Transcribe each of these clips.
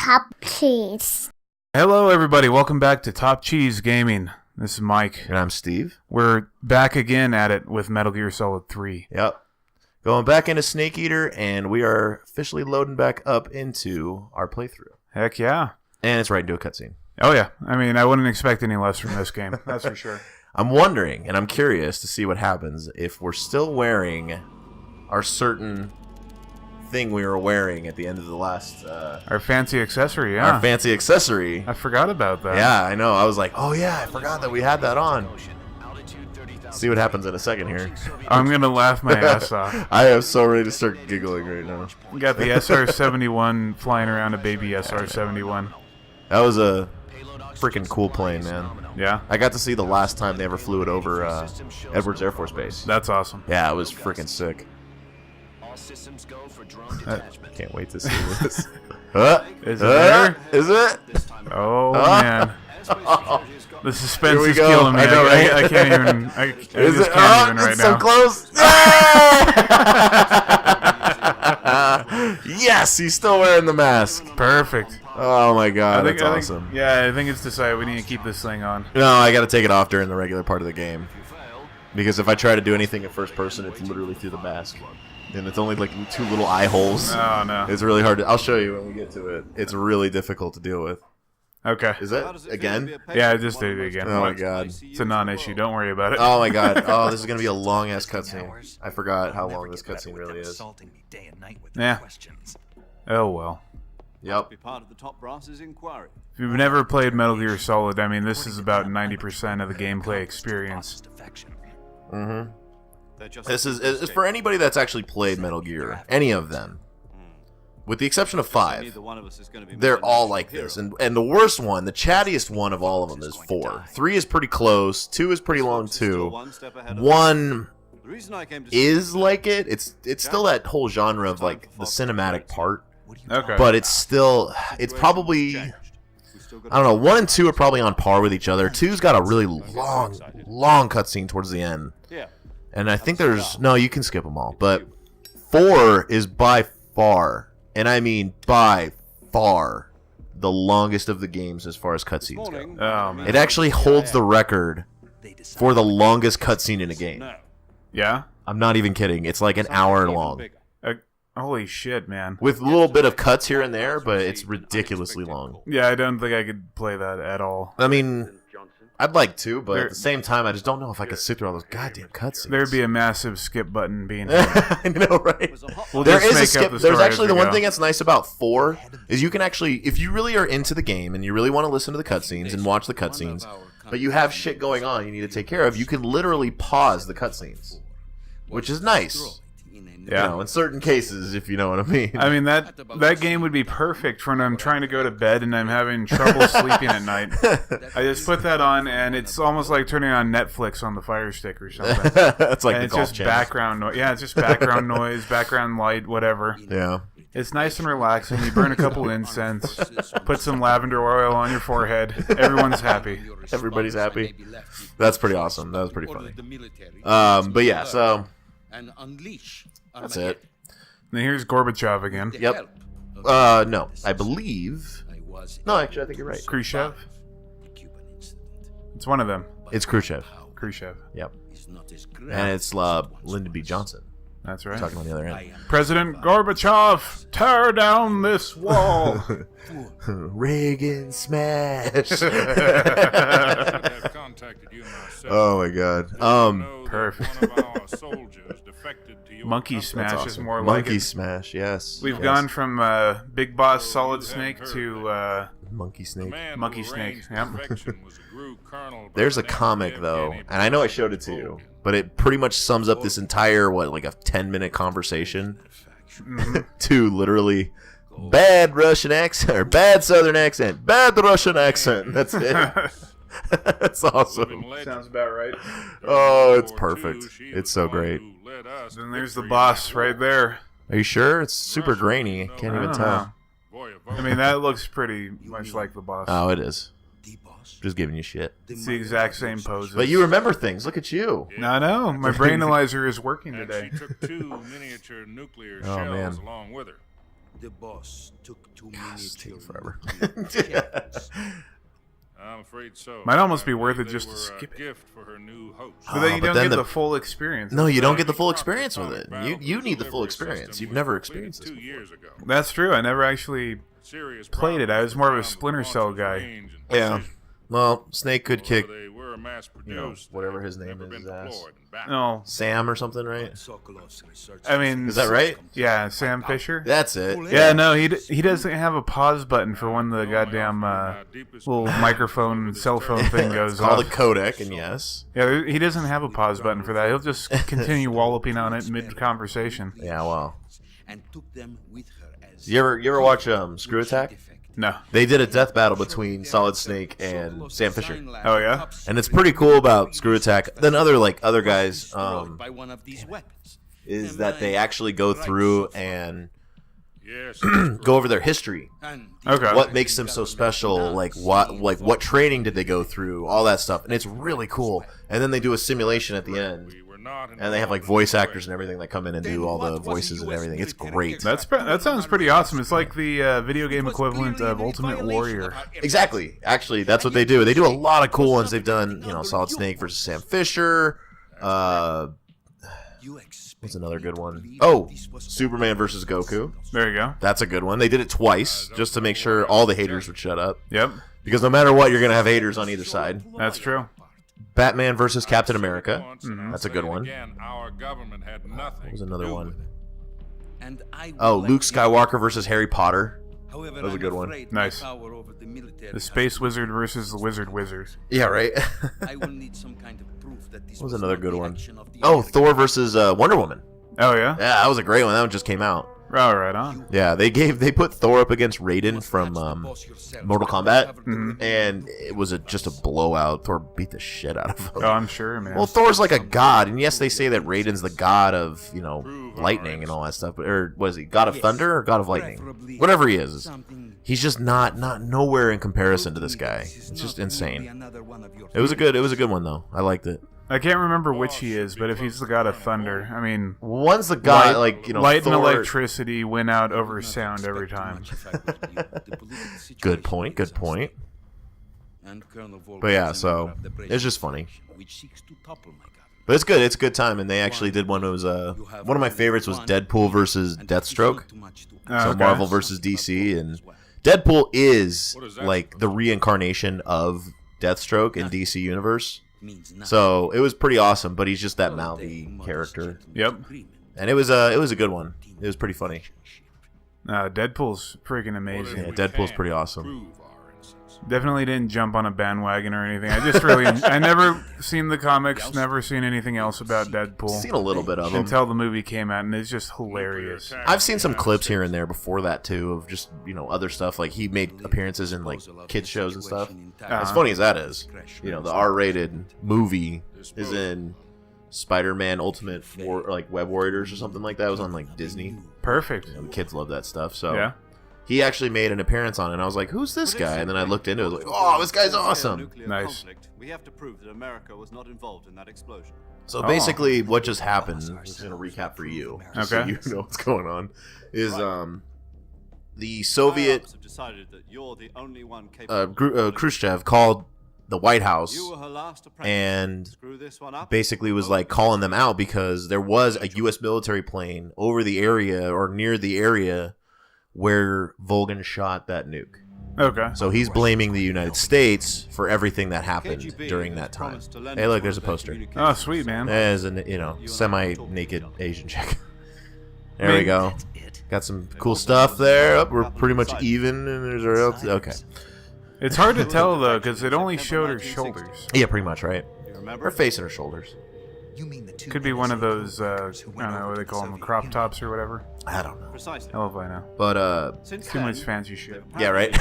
Top Cheese. Hello, everybody. Welcome back to Top Cheese Gaming. This is Mike. And I'm Steve. We're back again at it with Metal Gear Solid 3. Yep. Going back into Snake Eater, and we are officially loading back up into our playthrough. Heck yeah. And it's right into a cutscene. Oh, yeah. I mean, I wouldn't expect any less from this game. That's for sure. I'm wondering, and I'm curious to see what happens if we're still wearing our certain thing we were wearing at the end of the last... Our fancy accessory, yeah. Our fancy accessory. I forgot about that. Yeah, I know. I was like, oh yeah, I forgot that we had that on. See what happens in a second here. I'm going to laugh my ass off. I am so ready to start giggling right now. We got the SR-71 flying around a baby SR-71. That was a freaking cool plane, man. Yeah? I got to see the last time they ever flew it over Edwards Air Force Base. That's awesome. Yeah, it was freaking sick. Can't wait to see this. Is it there? Is it? Oh, man. The suspense is go. killing me. I know, right? I can't even. I Is just it? can't even right it's now. so close. Yes, he's still wearing the mask. Perfect. Oh my god, that's I awesome. Yeah, I think it's decided we need to keep this thing on. No, I got to take it off during the regular part of the game. Because if I try to do anything in first person, it's literally through the mask. And it's only like 2 little eye holes. Oh, no. It's really hard to... I'll show you when we get to it. It's really difficult to deal with. Okay. Is that again? Yeah, I just did it again. Oh my god. It's a non-issue. Don't worry about it. Oh my god. Oh, this is going to be a long-ass cutscene. I forgot how long this cutscene really is. Yeah. Oh, well. Yep. If you've never played Metal Gear Solid, I mean, this is about 90% of the gameplay experience. Mm-hmm. This is for anybody that's actually played Metal Gear, any of them, with the exception of 5. They're all like this, and the worst one, the chattiest one of all of them, is 4. 3 is pretty close. 2 is pretty long too. 1 is like it. It's still that whole genre of like the cinematic part. Okay. But it's probably, I don't know, 1 and 2 are probably on par with each other. 2's got a really long cutscene towards the end. And I think no, you can skip them all. But 4 is by far, and I mean by far, the longest of the games as far as cutscenes go. Oh, man. It actually holds the record for the longest cutscene in a game. Yeah? I'm not even kidding. It's like an hour long. Holy shit, man. With a little bit of cuts here and there, but it's ridiculously long. Yeah, I don't think I could play that at all. I mean, I'd like to, but at the same time, I just don't know if I could sit through all those goddamn cutscenes. There'd be a massive skip button being I know, right? We'll There just is a make skip. up the There's story actually as the we one go. thing that's nice about 4 is you can actually, if you really are into the game and you really want to listen to the cutscenes and watch the cutscenes, but you have shit going on you need to take care of, you can literally pause the cutscenes, which is nice. Yeah. You know, in certain cases, if you know what I mean. I mean, that game would be perfect for when I'm trying to go to bed and I'm having trouble sleeping at night. I just put that on, and it's almost like turning on Netflix on the Fire Stick or something. That's like And the it's golf just channel. background noise. Yeah, it's just background noise, background light, whatever. Yeah. It's nice and relaxing. You burn a couple incense, put some lavender oil on your forehead. Everyone's happy. Everybody's happy. That's pretty awesome. That was pretty funny. But yeah, so that's it. And here's Gorbachev again. Yep. No, I believe. No, actually, I think you're right. Khrushchev. It's one of them. It's Khrushchev. Khrushchev. Yep. And it's Lyndon B. Johnson. That's right. Talking on the other end. President Gorbachev, tear down this wall. Reagan smash. Oh my god. Perfect. Monkey Smash That's is awesome. more like Monkey it. Smash, yes. We've yes. gone from Big Boss Solid Snake to Monkey Snake. Monkey Snake. Yep. There's a comic though, and I know I showed it to you, but it pretty much sums up this entire like a 10-minute conversation to literally bad Russian accent or bad Southern accent, bad Russian accent. That's it. That's awesome. Sounds about right. Oh, it's perfect. It's so great. Then there's the boss right there. Are you sure? It's super grainy. Can't I even don't tell. know. I mean, that looks pretty much like the boss. Oh, it is. Just giving you shit. It's the exact same poses. But you remember things. Look at you. I know. My brain analyzer is working today. She took 2 miniature nuclear Oh, shells man. along with her. The boss took too many It's taking forever. I'm afraid so. Might almost be worth it just to skip it. Gift for her new host. But then you but don't then get the full experience. No, you don't get the full experience with it. You need the full experience. You've never experienced this 2 before. years ago. That's true. I never actually played it. I was more of a Splinter Cell guy. Yeah. Well, Snake could kick, They were mass you know, produced. whatever his name is, ass. No, Sam or something, right? I mean, Is that right? Yeah, Sam Fisher. That's it. Yeah, no, he doesn't have a pause button for when the goddamn little microphone cell phone thing goes It's called off. a codec, and yes. Yeah, he doesn't have a pause button for that. He'll just continue walloping on it mid conversation. Yeah, well. And took them with her as You ever watch Screw Attack? No. They did a death battle between Solid Snake and Sam Fisher. Oh yeah. And it's pretty cool about Screw Attack. Then other guys by one of these weapons. is that they actually go through and Yes. go over their history. And Okay. What makes them so special? Like what training did they go through? All that stuff, and it's really cool. And then they do a simulation at the end, We were not and they have like voice actors and everything that come in and do all the voices and everything. It's great. That sounds pretty awesome. It's like the video game equivalent of Ultimate Warrior. Exactly. Actually, that's what they do. They do a lot of cool ones. They've done, Solid Snake versus Sam Fisher. What's another good one? Oh, Superman versus Goku. There you go. That's a good one. They did it twice just to make sure all the haters would shut up. Yep, Because no matter what, you're going to have haters on either side. that's true. Batman versus Captain America. That's a good one. Our government had nothing. What was another one? And I Oh, would Luke like Skywalker versus Harry Potter. However, That was a I'm good one. afraid my Nice. power over the military The Space Wizard versus the Wizard. Yeah, right? I will need some kind of proof that this What was was another not good the one? action of the Oh, American Thor versus Wonder Woman. Oh yeah. Yeah, that was a great one. That one just came out. Oh, right on. Yeah, they put Thor up against Raiden from Mortal Kombat, Mhm. and it was just a blowout. Thor beat the shit out of him. Oh, I'm sure, man. Well, Thor's like a god, and yes, they say that Raiden's the god of lightning and all that stuff. Or what is he? God of thunder or god of lightning? Whatever he is, he's just not nowhere in comparison to this guy. It's just insane. It was a good one though. I liked it. I can't remember which he is, but if he's the god of thunder, I mean, One's the guy light Thor. and electricity win out over sound every time. Good point. Good point. But yeah, so it's just funny. But it's good. It's a good time, and they actually did one. It was one of my favorites was Deadpool versus Deathstroke. Oh, So okay. Marvel versus DC, and Deadpool is like the reincarnation of Deathstroke in DC Universe. So it was pretty awesome, but he's just that mouthy character, Yep. and it was a good one. It was pretty funny. Deadpool's freaking amazing. Yeah, Deadpool's pretty awesome. Prove our innocence. Definitely didn't jump on a bandwagon or anything. I just really, I never seen the comics, never seen anything else about Deadpool Seen a little bit of him. until the movie came out, and it's just hilarious. I've seen some clips here and there before that too of just other stuff. Like he made appearances in like kids shows and stuff. As funny as that is, the R-rated movie is in Spider-Man Ultimate Web Warriors or something like that. It was on like Disney. Perfect. The kids love that stuff. So Yeah. he actually made an appearance on it. And I was like, "Who's this guy?" And then I looked into it. I was like, "Oh, this guy's awesome." Nice. We have to prove that America was not involved in that explosion. So basically, what just happened? I'm just gonna recap for you, just so Okay. you know what's going on. Is the Soviet Higher-ups have decided that you're the only one capable of Khrushchev called the White House You were her last apprentice. and Screw this one up. basically was like calling them out because there was a U.S. military plane over the area or near the area where Volgan shot that nuke. Okay. So he's blaming the United States for everything that happened KGB during has that time. promised to lend Hey, look, us there's a one of their poster. communications Oh, sweet, man. As an semi-naked Asian chick. There we go. Got some cool stuff there. Oh, we're pretty much even, and there's our else. Okay. It's hard to tell, though, because it only showed her shoulders. Yeah, pretty much, right? You remember? Her face and her shoulders. Could be one of those, I don't know what they call them, crop tops or whatever. I don't know. Precisely. Hell if I know. But Since Too then, much fancy shit. yeah, right.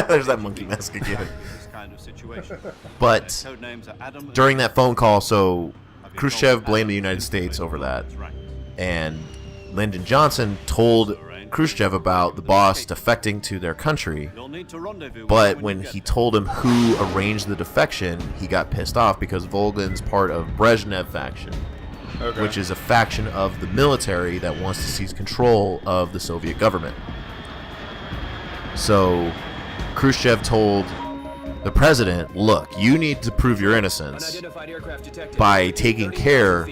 There's that monkey mask again. this kind of situation. But Their code names are Adam and during that phone call, so Have you Khrushchev told blamed the Adam United States over that, That's right. and Lyndon Johnson told Khrushchev about the boss defecting to their country. You'll need to rendezvous with But him when you get he there. told him who arranged the defection, he got pissed off because Volgan's part of Brezhnev faction, Okay. which is a faction of the military that wants to seize control of the Soviet government. So Khrushchev told the president, look, you need to prove your innocence by taking care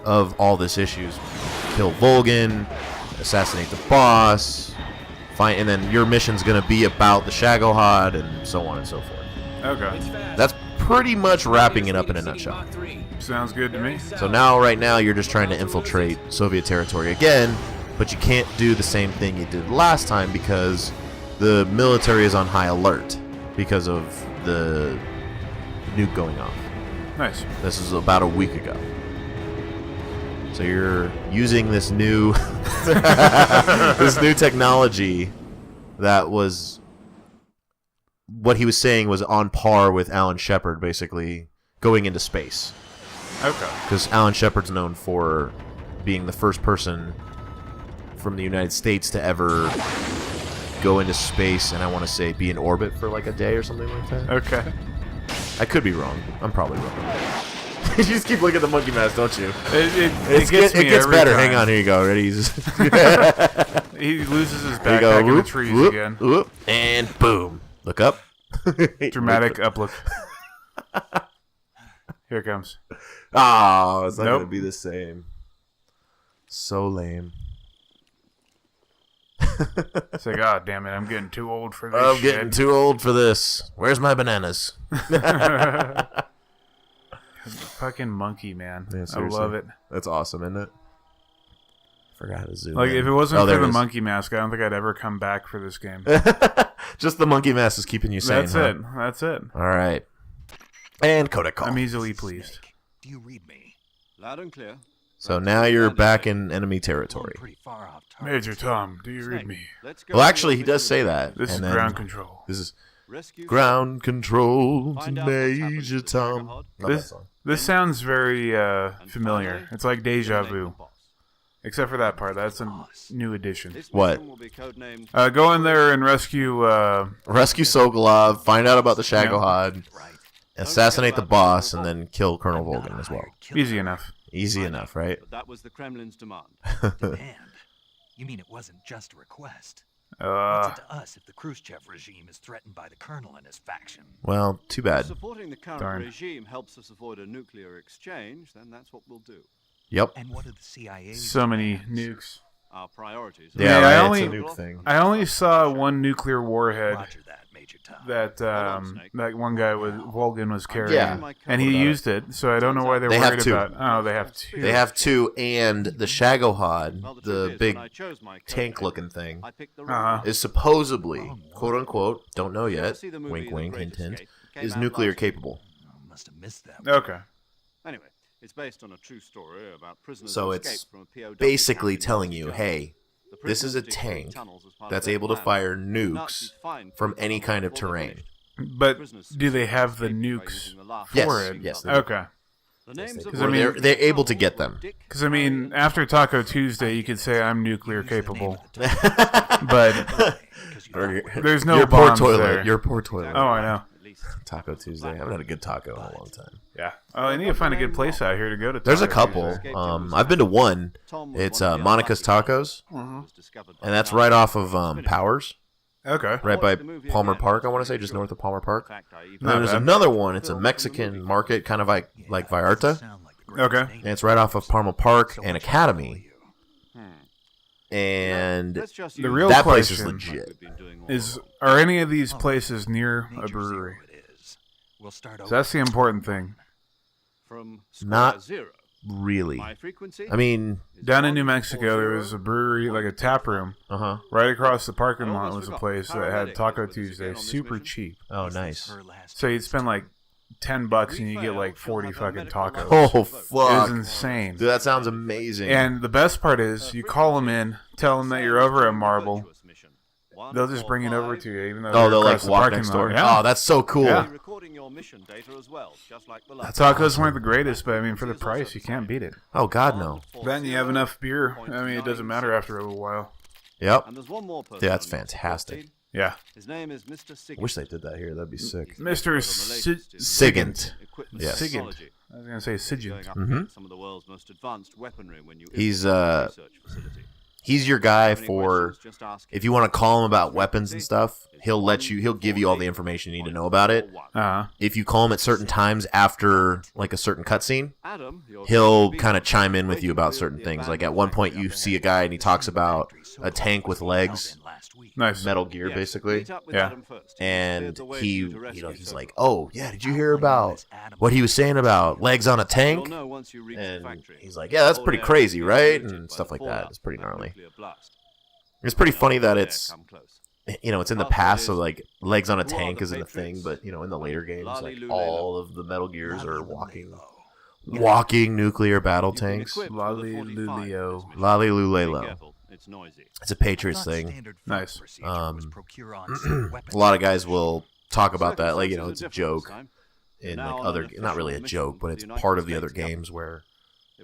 of all this issues. Kill Volgin, assassinate the boss, and then your mission's going to be about the Shagohod and so on and so forth. Okay. That's pretty much wrapping it up in a nutshell. Sounds good to me. So right now, you're just trying to infiltrate Soviet territory again, but you can't do the same thing you did last time because the military is on high alert because of the nuke going off. Nice. This is about a week ago. So you're using this new this new technology that was what he was saying was on par with Alan Shepard, basically going into space. Okay. Because Alan Shepard's known for being the first person from the United States to ever go into space, and I want to say be in orbit for like a day or something like that. Okay. I could be wrong. I'm probably wrong. You just keep looking at the monkey mask, don't you? It gets me better. every Hang time. on, here you go. Ready? He loses his There you go. backpack in the Whoop, trees whoop, again. whoop, and boom. Look up. Dramatic uplook. Here it comes. Oh, it's not Nope. going to be the same. So lame. It's like, oh, damn it, I'm getting too old for this I'm shit. getting too old for this. Where's my bananas? Fucking monkey, man. Yeah, I seriously. love it. That's awesome, isn't it? Forgot how to zoom Like, in. if it wasn't Oh, for there the it is. monkey mask, I don't think I'd ever come back for this game. Just the monkey mask is keeping you sane. That's huh? it. That's it. All right. And Kodak call. I'm easily pleased. Do you read me? Loud and clear. So now you're back in enemy territory. Pretty far off target. Major Tom, do you read me? Let's go Well, to actually, your he does mission say with that. This is and then ground control. This is rescue ground control to Find out what's happened Major to the Tom. Shagohod. Love that This song. this sounds very and familiar. finally, It's like deja eliminate the vu, boss. except for that part. That's a new addition. This What? mission will be codenamed Go in there and rescue. Rescue Sokolov, find out about the Shagohod, Right. assassinate the boss, and then kill Colonel Volgin as well. Easy enough. Easy enough, right? But that was the Kremlin's demand. Demand. You mean it wasn't just a request? What's it to us if the Khrushchev regime is threatened by the colonel and his faction? Well, too bad. Supporting the current Darn. regime helps us avoid a nuclear exchange, then that's what we'll do. Yep. And what are the CIA's So many demands? nukes. Our priorities. Yeah, I right. only- It's a nuke thing. I only saw one nuclear warhead Roger that, Major Tom. that Snake. that one guy with Volgin was carrying, Yeah. and he used it. So I don't know why they're They have worried two. about. Oh, they have two. They have two, and the Shagohod, Well, truth the is, big when I chose my tank-looking thing, I picked the Uh-huh. is supposedly, quote-unquote, don't know Did you ever yet, see the movie wink The wink, Great hint hint, Escape? Came is out nuclear last week. capable. Oh, must have missed that. Okay. Anyway, it's based on a true story about prisoners So who it's escaped from a POW basically camp in telling Nazi you, Germany. hey, The this is a prisoners dig through tank tunnels as part of that's their able to plan. fire The nukes Nazis find from people any kind of before they're terrain. finished. But Prisoners do they have the escaped by nukes using the last Yes, for machine it? yes, gun. they Okay. The names of Because I the mean- they're able to get them. Dick, Because I mean, Harry, after Taco Tuesday, you could say I'm nuclear Use the name capable, at the top. but Because you Or thought there's no your poor bombs toilet. there. Your poor toilet. Oh, I know. at least. Taco Tuesday. I haven't had a good taco in a long time. Yeah. Oh, I need to find a good place out here to go to. There's a Taco couple. Tuesday. I've been to one. Tom was It's one of the Monica's unlucky Tacos, who was discovered by and that's the right Nazis. off of Powers, Okay. right by watched the movie Palmer again, Park. I just want to to say make just sure. north of Palmer In Park. fact, I even And then there's bad. another one. It's a Mexican market, kind of like Vallarta, sound like the great Okay. name. and it's right off of Palmer Park So and much Academy. for you. And Let's just The use real that place is question legit. we've been doing all Is along. are any of these places near a Major brewery? Zero it is. We'll start So over. that's the important thing. From square Not zero. Really. My frequency. I mean, is Down in New 140. Mexico, there was a brewery, like a tap room. Right across the parking lot was a place that had Taco Tuesday, super cheap. oh, nice. Her last So you'd spend like $10 and you get like 40 fucking tacos. Oh, It was fuck. insane. Dude, that sounds amazing. And the best part is, you call them in, tell them that you're over at Marble. They'll just bring it over to you, even though oh, they'll like across the walk parking next lot. door. Yeah. Oh, that's so cool. Yeah. Recording your mission data as well, just like the The last. tacos weren't the greatest, but I mean, for the price, you can't beat it. Oh, God, no. Then you have enough beer. I mean, it doesn't matter after a little while. Yep. And there's one more person. Yeah, that's on your fantastic. team. Yeah. His name is Mr. Sigurd. Wish they did that here. That'd be sick. Mr. Sigint. Equipment Yes. Sigint. technology. I was going to say Going Sigint. up against some of the world's most advanced weaponry when you He's, infiltrate a research facility. He's your guy for if you want to call him about weapons and stuff. He'll give you all the information you need to know about it. If you call him at certain times after like a certain cutscene, he'll kind of chime in with you about certain things. Like at one point you see a guy and he talks about a tank with legs. Nice. Metal Gear, basically. Yeah. And he's like, oh, yeah, did you hear about what he was saying about legs on a tank? And he's like, yeah, that's pretty crazy, right? And stuff like that. It's pretty gnarly. It's pretty funny that it's in the past, so like legs on a tank isn't a thing, but in the later games, like all of the Metal Gears are walking nuclear battle tanks. Lalilulelo. It's a Patriots thing. Nice. A lot of guys will talk about that, like it's a joke in like other, not really a joke, but it's part of the other games where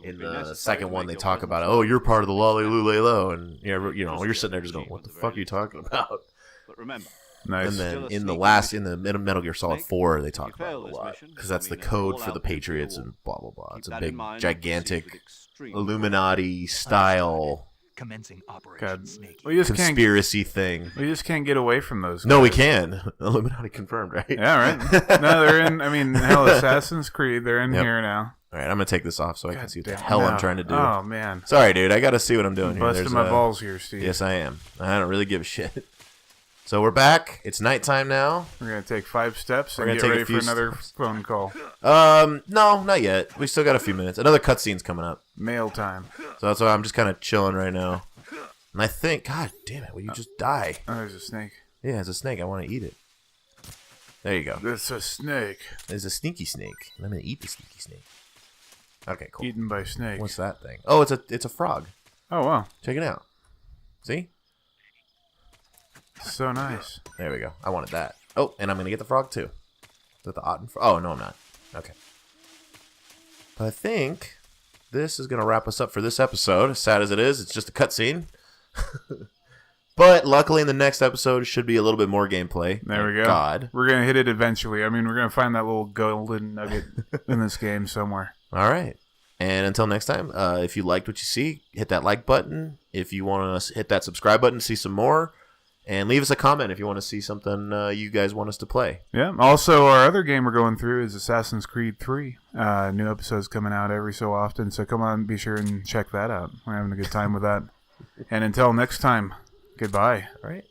in the second one they talk about, oh, you're part of the Lalilulelo, and you're sitting there just going, what the fuck are you talking about? But remember, Nice. And then in the Metal Gear Solid 4, they talk about it a lot because that's the code for the Patriots and blah blah blah. It's a big, gigantic Illuminati style commencing Operation Snake. conspiracy thing. We just can't get away from those guys. No, we can. Illuminati confirmed, right? Yeah, right. No, they're in. I mean, hell, Assassin's Creed. They're in here now. All right, I'm gonna take this off so I can see what the hell I'm trying to do. Oh man, sorry, dude. I gotta see what I'm doing here. Busting my balls here, Steve. Yes, I am. I don't really give a shit. So we're back. It's nighttime now. We're gonna take 5 steps and get ready for another phone call. No, not yet. We still got a few minutes. Another cutscene's coming up. Mail time. So that's why I'm just kind of chilling right now. And I think, God damn it, will you just die? Oh, there's a snake. Yeah, it's a snake. I want to eat it. There you go. It's a snake. There's a sneaky snake. And I'm gonna eat the sneaky snake. Okay, cool. Eaten by snake. What's that thing? Oh, it's a frog. Oh wow. Check it out. See? So nice. There we go. I wanted that. Oh, and I'm going to get the frog, too. Is that the Otten frog? Oh, no, I'm not. Okay. But I think this is going to wrap us up for this episode. As sad as it is, it's just a cutscene. But luckily, in the next episode, it should be a little bit more gameplay. There we go. God. We're going to hit it eventually. I mean, we're going to find that little golden nugget in this game somewhere. All right. And until next time, if you liked what you see, hit that like button. If you want to hit that subscribe button to see some more. And leave us a comment if you want to see something you guys want us to play. Yeah. Also, our other game we're going through is Assassin's Creed 3. New episodes coming out every so often. So come on, be sure and check that out. We're having a good time with that. And until next time, goodbye. All right.